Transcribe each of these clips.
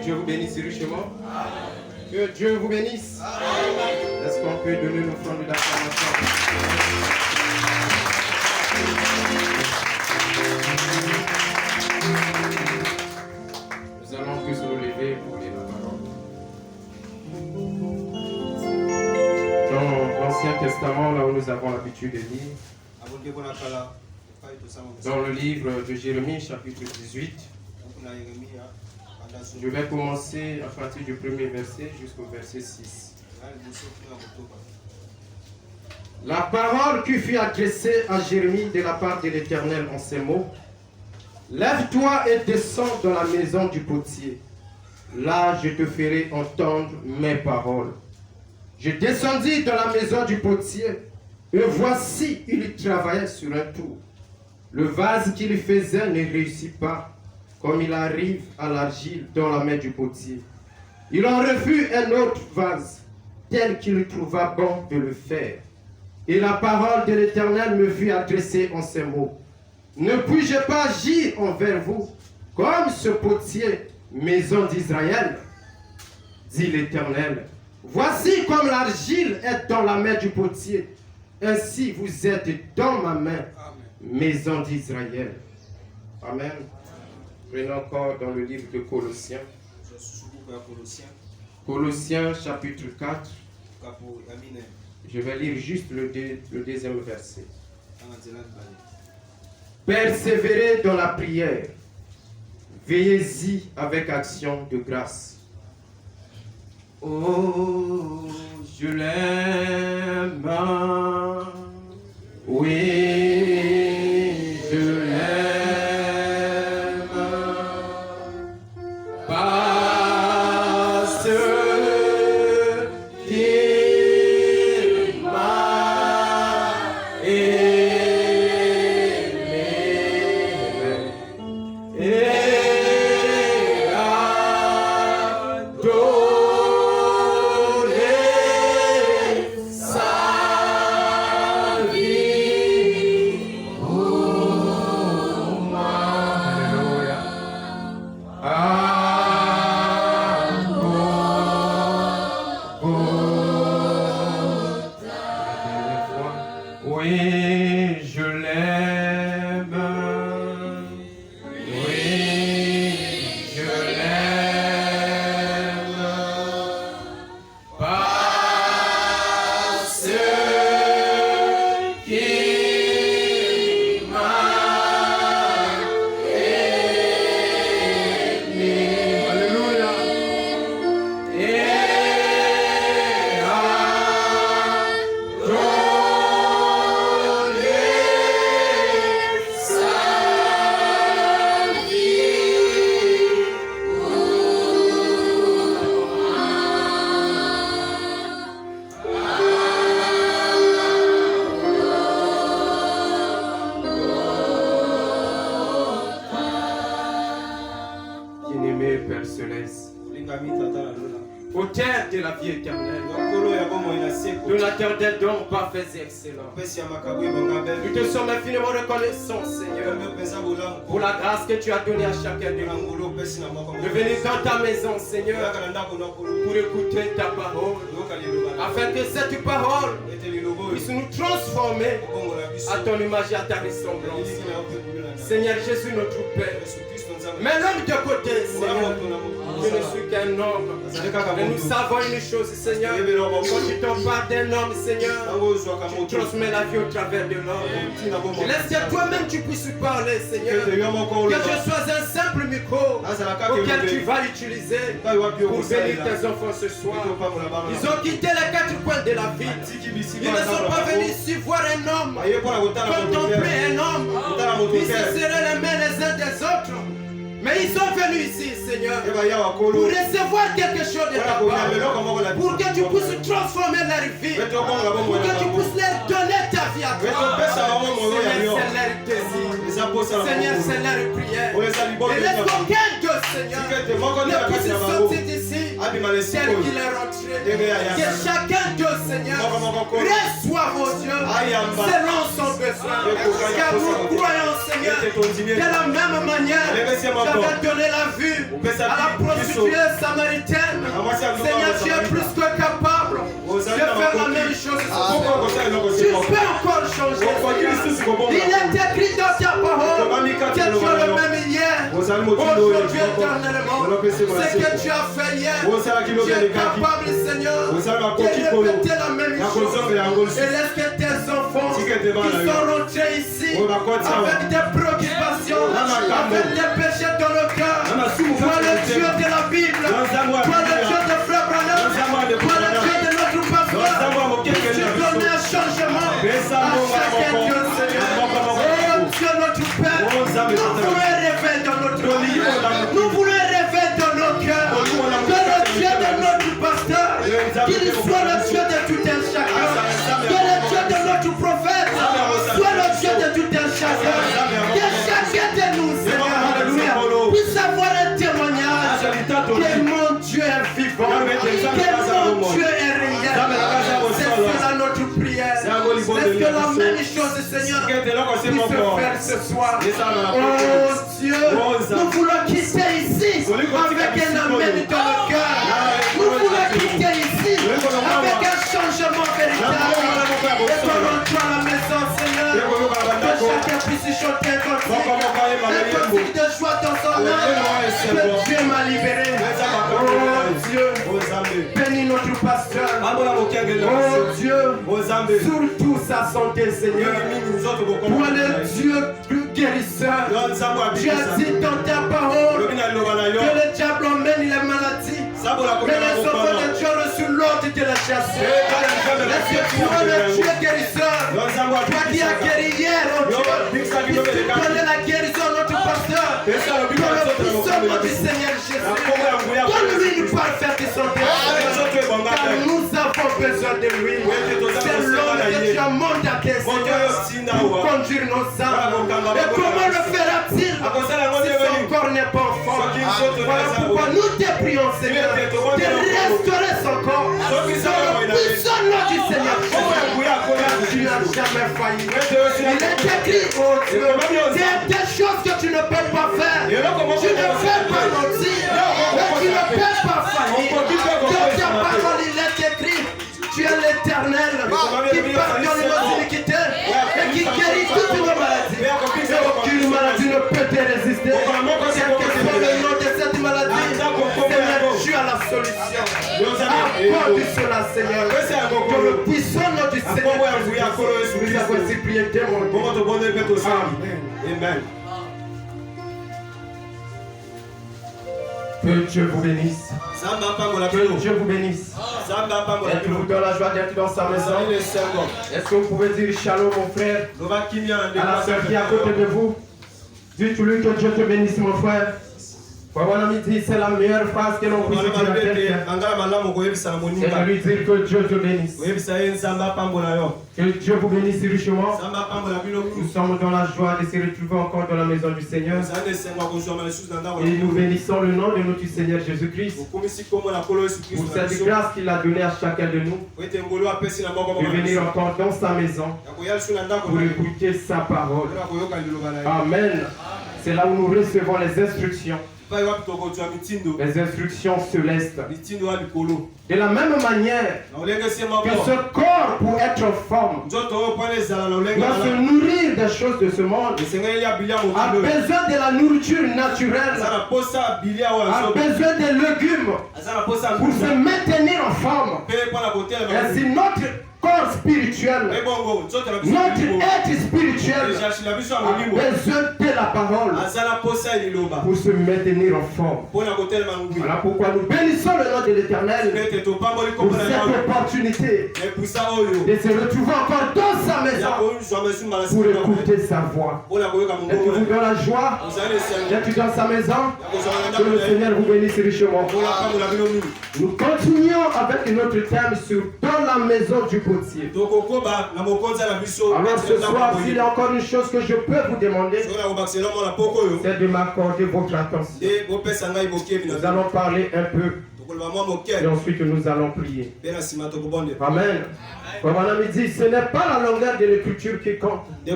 Dieu vous bénisse richement. Que Dieu vous bénisse. Est-ce qu'on peut donner l'offrande d'acclamation? Nous allons tous nous lever pour lire la parole. Dans l'Ancien Testament, là où nous avons l'habitude de lire, dans le livre de Jérémie, chapitre 18, je vais commencer à partir du premier verset jusqu'au verset 6. La parole qui fut adressée à Jérémie de la part de l'Éternel en ces mots: lève-toi et descends dans la maison du potier. Là, je te ferai entendre mes paroles. Je descendis dans la maison du potier, et voici, il travaillait sur un tour. Le vase qu'il faisait ne réussit pas, comme il arrive à l'argile dans la main du potier. Il en refut un autre vase, tel qu'il trouva bon de le faire. Et la parole de l'Éternel me fut adressée en ces mots: ne puis-je pas agir envers vous comme ce potier, maison d'Israël? Dit l'Éternel. Voici comme l'argile est dans la main du potier, ainsi vous êtes dans ma main, maison d'Israël. Amen. Prenons encore dans le livre de Colossiens. Colossiens chapitre 4. Je vais lire juste le deuxième verset. Persévérez dans la prière. Veillez-y avec action de grâce. Oh, je l'aime. Oui, je l'aime. Parce qu'il m'a aimé et a donné sa vie pour moi. Alléluia. Oui, je l'aime. Oui, je l'aime. Parce qu'il m'a aimé. Alléluia. Et a donné sa vie Bien-aimé Père Céleste, auteur de la vie éternelle, donateur des dons parfaits et excellents, nous te sommes infiniment reconnaissants, Seigneur, pour la grâce que tu as donnée à chacun de nous de venir dans ta maison, Seigneur, pour écouter ta parole, afin que cette parole puisse nous transformer à ton image et à ta ressemblance. Seigneur Jésus, notre Père, mais l'homme de côté, Seigneur, je ne suis qu'un homme. Mais nous savons une chose, Seigneur. Quand tu t'en parles d'un homme, Seigneur, tu transmets la vie au travers de l'homme. Je laisse que toi-même tu puisses parler, Seigneur. Que je sois un simple micro auquel tu vas utiliser pour bénir tes enfants ce soir. Ils ont quitté les quatre coins de la ville. Ils ne sont pas venus ici voir un homme, contempler un homme, ils se serraient les mains les uns des autres. Mais ils sont venus ici, Seigneur, pour recevoir quelque chose de ta part, pour que tu puisses transformer leur vie, pour que tu puisses leur donner ta vie à toi. Seigneur, c'est leur désir. Seigneur, c'est leur prière. Et laisse qu'aucun d'eux, Seigneur, ne puisse sortir d'ici tel qu'il est rentré. Que chacun d'eux, Seigneur, reçoive, oh Dieu, selon son besoin. Car nous croyons, Seigneur, que De la même manière, j'avais donné la vue à la prostituée samaritaine. Seigneur, tu es plus que capable de faire la même chose. Tu peux encore changer. Il est écrit dans ta parole que tu es le même hier, aujourd'hui, éternellement. Ce que tu as fait hier, tu es capable, Seigneur, de répéter la même chose. Et laisse que tes enfants qui sont rentrés ici avec des préoccupations, avec des péchés dans le cœur, toi le Dieu de la Bible, toi le Dieu de Frère Branham, toi le Dieu de notre pasteur, que tu donnes un changement à chacun Dieu, Seigneur. Oh Dieu notre Père, nous voulons rêver dans notre vie, nous voulons rêver dans nos cœurs, que le Dieu de notre pasteur, qu'il soit le Dieu de tout un chacun, que le Dieu de notre prophète soit le Dieu de tout un chacun, que chacun de nous, Seigneur, alléluia, puisse avoir un témoignage que mon Dieu est vivant, que mon Dieu est réel. C'est cela notre prière. Est-ce que la même chose, Seigneur, puisse se faire ce soir? Oh Dieu, nous voulons quitter ici avec un amen dans le cœur. Nous voulons quitter ici avec un changement véritable. Et qu'on à la maison, Seigneur, que chacun puisse chanter comme ça. Un cri de joie dans son âme. Que Dieu m'a libéré. Oh Dieu, bénis notre pasteur. Oh Dieu, surtout sa santé, Seigneur. Toi le Dieu guérisseur. Tu as dit dans ta parole que le diable emmène les maladies, mais les enfants de Dieu reçu l'ordre de la chasser. Est-ce que toi le Dieu guérisseur, toi qui as guéri hier, oh Dieu, tu connais la guérison de notre pasteur, dans le puissant nom du Seigneur Jésus. Donne-lui une parfaite santé, car nous avons besoin de lui. C'est l'homme que tu as mandaté, Seigneur, pour conduire nos âmes. Et comment le fera-t-il si son corps n'est pas en forme? Voilà pourquoi nous te prions, Seigneur, de restaurer son corps dans le puissant nom du Seigneur. Tu n'as jamais failli. Il est écrit, oh Dieu, c'est des choses que tu ne peux pas faire. Tu ne fais pas mentir. Et tu ne peux pas faillir. Dans ta parole, il est écrit, tu es l'Éternel qui pardonne nos iniquités et qui guérit toutes nos maladies. Et aucune maladie ne peut te résister. Quel que soit le nom de cette maladie, Seigneur, tu as la solution. Accorde cela, Seigneur. Pour le puissant nom du Seigneur, nous avons ainsi prié, témoin. Amen. Que Dieu vous bénisse. Que Dieu vous bénisse. Êtes-vous dans la joie d'être dans sa maison? Est-ce que vous pouvez dire shalom, mon frère, à la sœur qui est à côté de vous? Dites-lui que Dieu te bénisse, mon frère. C'est la meilleure phrase que l'on puisse dire à quelqu'un. C'est de lui dire que Dieu te bénisse. Que Dieu vous bénisse richement. Nous sommes dans la joie de se retrouver encore dans la maison du Seigneur. Et nous bénissons le nom de notre Seigneur Jésus-Christ pour cette grâce qu'il a donnée à chacun de nous de venir encore dans sa maison pour écouter sa parole. Amen. C'est là où nous recevons les instructions. Les instructions célestes. De la même manière que ce corps, pour être en forme, doit se nourrir des choses de ce monde, a besoin de la nourriture naturelle, a besoin des légumes pour se maintenir en forme. Ainsi notre corps spirituel, notre être spirituel a besoin de la parole pour se maintenir en forme. Voilà pourquoi nous bénissons le nom de l'Éternel pour cette opportunité de se retrouver encore dans sa maison pour écouter sa voix. Êtes-vous dans la joie? Êtes-vous dans sa maison? Que le Seigneur vous bénisse richement. Nous continuons avec notre thème sur dans la maison du potier. Alors ce soir, s'il y a encore une chose que je peux vous demander, c'est de m'accorder votre attention. Nous allons parler un peu Et ensuite nous allons prier. Amen. Mon dit, ce n'est pas la longueur de l'écriture qui compte, mais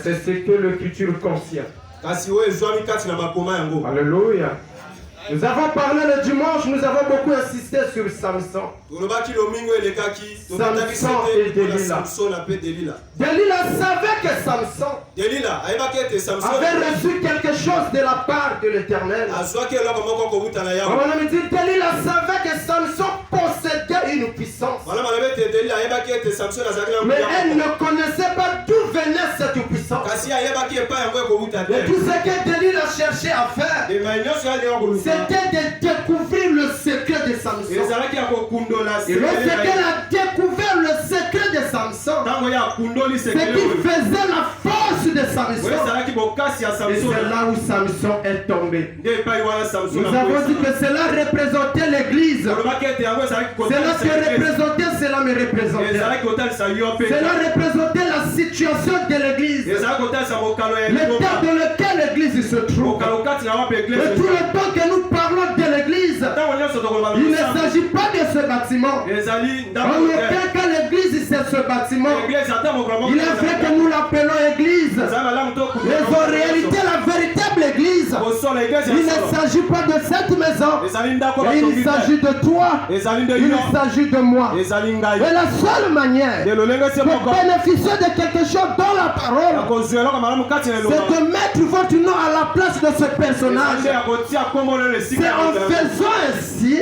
c'est ce que l'écriture contient. Alléluia. Nous avons parlé le dimanche, nous avons beaucoup insisté sur Samson. Samson et Delilah. Delilah savait que Samson avait reçu quelque chose de la part de l'Éternel. Delilah savait que Samson possédait une puissance. Mais elle ne connaissait pas d'où venait cette puissance. Et tout ce que Delilah cherchait à faire, c'était de découvrir le secret de Samson. Et lorsqu'elle a découvert le secret de Samson, c'est qu'il faisait la force de Samson. Et c'est là où Samson est tombé. Nous avons dit que cela représentait l'église. Cela te représentait, cela me représentait. Cela représentait la situation de l'église. L'état dans lequel l'église se trouve. Et tout le temps que nous parlons de l'église, il ne s'agit pas de ce bâtiment. En aucun cas l'église c'est ce bâtiment. Il est vrai que nous l'appelons église, mais en réalité la véritable église, il ne s'agit pas de cette maison, mais il s'agit de toi, il s'agit de moi. Et la seule manière de bénéficier de quelque chose dans la parole, c'est de mettre votre nom à la place de ce personnage. C'est en faisant ainsi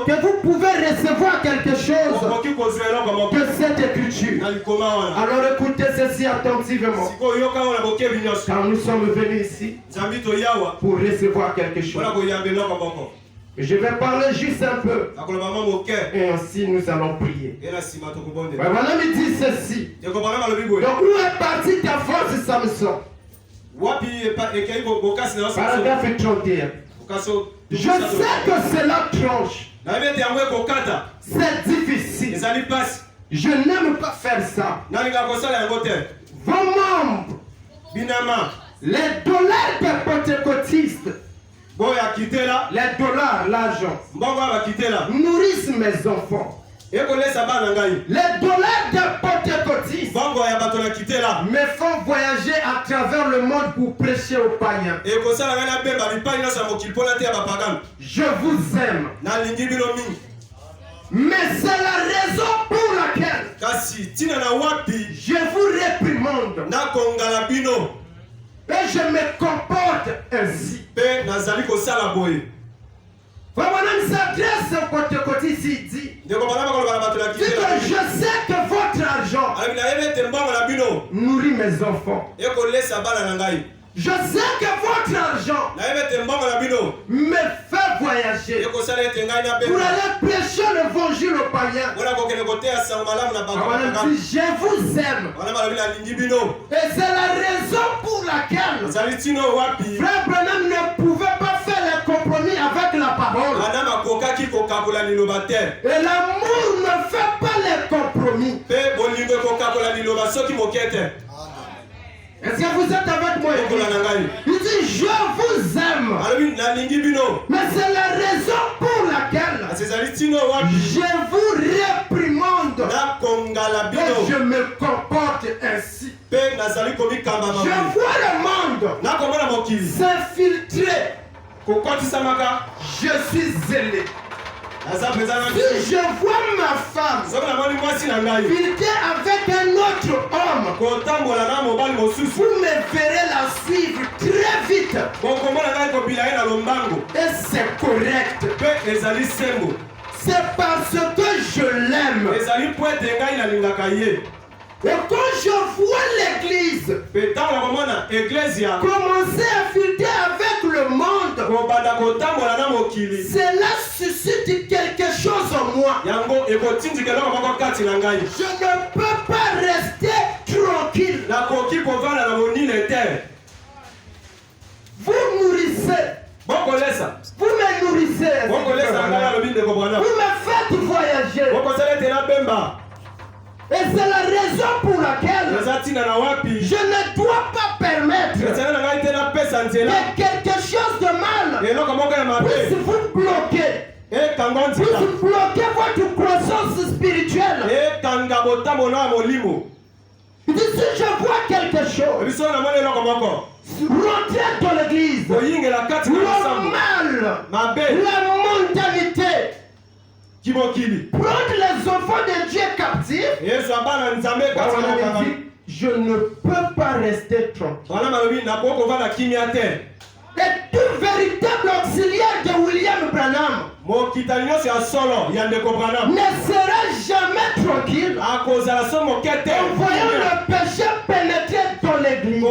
que vous pouvez recevoir quelque chose de cette écriture. Alors écoutez ceci attentivement. Car nous sommes venus ici pour recevoir quelque chose. Je vais parler juste un peu. Et ainsi nous allons prier. Voilà, me dit ceci. Donc où est partie ta force, Samson? Paragraphe 31. Je sais que cela tranche. C'est difficile. Je n'aime pas faire ça. Vos membres, les dollars des pentecôtistes, les dollars, l'argent, nourrissent mes enfants. Les dollars des pentecôtistes me font voyager à travers le monde pour prêcher aux païens. Je vous aime. Mais c'est la raison pour laquelle je vous réprimande. Et je me comporte ainsi. Voilà, s'adresse au pentecôtiste ici, dit que je sais que votre argent nourrit mes enfants. Je sais que votre argent me fait voyager pour aller prêcher l'évangile aux païens. Je vous aime. Et c'est la raison pour laquelle Frère Branham ne pouvait pas faire les compromis avec la parole. Et l'amour ne fait pas les compromis. Est-ce que vous êtes avec moi? Il dit je vous aime. Mais c'est la raison pour laquelle je vous réprimande. Et je me comporte ainsi. Je vois le monde s'infiltrer. Je suis zélé. Si je vois ma femme filtrer avec un autre homme, vous me verrez la suivre très vite. Et c'est correct. C'est parce que je l'aime. Et quand je vois l'église commencer à filtrer avec le monde, cela suscite quelque chose en moi. Je ne peux pas rester tranquille. Vous nourrissez. Vous me nourrissez. Vous me faites voyager. Et c'est la raison pour laquelle je ne dois pas permettre que quelque chose de mal puisse vous bloquer. Puisse bloquer votre croissance spirituelle. Il dit, si je vois quelque chose, rentrer dans l'église, le mal, la mondialité, prendre les enfants de Dieu captifs, je ne peux pas rester tranquille. Et tout véritable auxiliaire de William Branham ne sera jamais tranquille en voyant le péché pénétrer dans l'église.